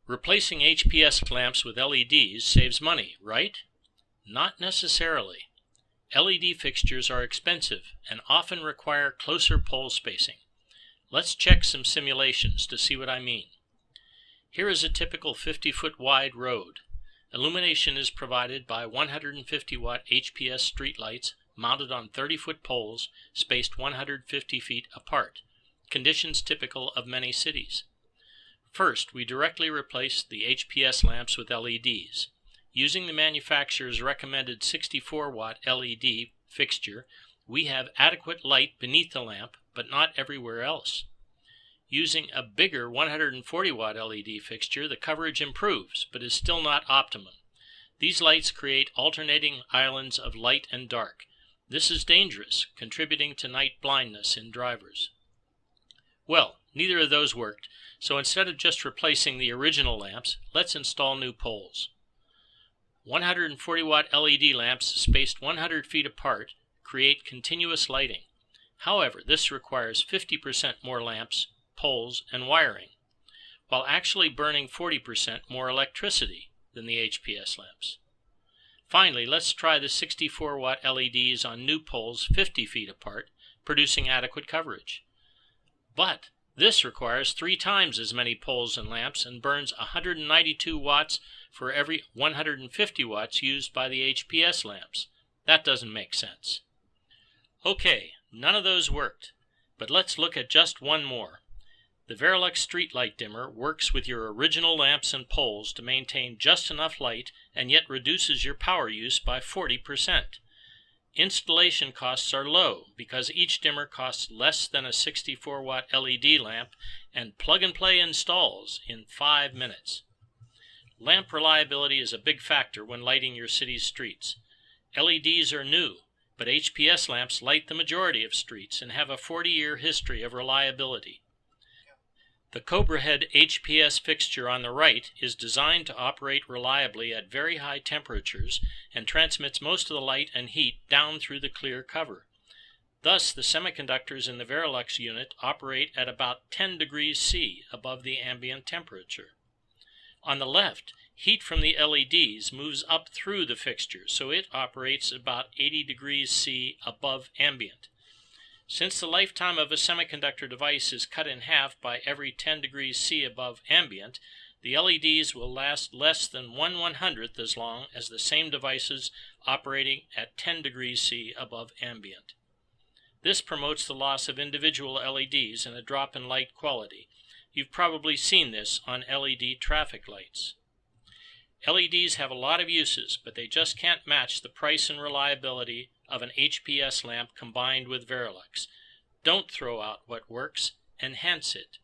Replacing HPS lamps with LEDs saves money, right? Not necessarily. LED fixtures are expensive and often require closer pole spacing. Let's check some simulations to see what I mean. Here is a typical 50-foot wide road. Illumination is provided by 150-watt HPS streetlights mounted on 30-foot poles spaced 150 feet apart, conditions typical of many cities. First, we directly replace the HPS lamps with LEDs. Using the manufacturer's recommended 64-watt LED fixture, we have adequate light beneath the lamp, but not everywhere else. Using a bigger 140-watt LED fixture, the coverage improves, but is still not optimum. These lights create alternating islands of light and dark. This is dangerous, contributing to night blindness in drivers. Well, neither of those worked, so instead of just replacing the original lamps, let's install new poles. 140-watt LED lamps spaced 100 feet apart create continuous lighting. However, this requires 50% more lamps, poles, and wiring, while actually burning 40% more electricity than the HPS lamps. Finally, let's try the 64-watt LEDs on new poles 50 feet apart, producing adequate coverage. But this requires 3 times as many poles and lamps and burns 192 watts for every 150 watts used by the HPS lamps. That doesn't make sense. Okay, none of those worked, but let's look at just one more. The variLux streetlight dimmer works with your original lamps and poles to maintain just enough light and yet reduces your power use by 40%. Installation costs are low because each dimmer costs less than a 64-watt LED lamp and plug-and-play installs in 5 minutes. Lamp reliability is a big factor when lighting your city's streets. LEDs are new, but HPS lamps light the majority of streets and have a 40-year history of reliability. The Cobra Head HPS fixture on the right is designed to operate reliably at very high temperatures and transmits most of the light and heat down through the clear cover. Thus, the semiconductors in the variLux unit operate at about 10 degrees C above the ambient temperature. On the left, heat from the LEDs moves up through the fixture, so it operates about 80 degrees C above ambient. Since the lifetime of a semiconductor device is cut in half by every 10 degrees C above ambient, the LEDs will last less than 1/100th as long as the same devices operating at 10 degrees C above ambient. This promotes the loss of individual LEDs and a drop in light quality. You've probably seen this on LED traffic lights. LEDs have a lot of uses, but they just can't match the price and reliability of an HPS lamp combined with variLux. Don't throw out what works, enhance it.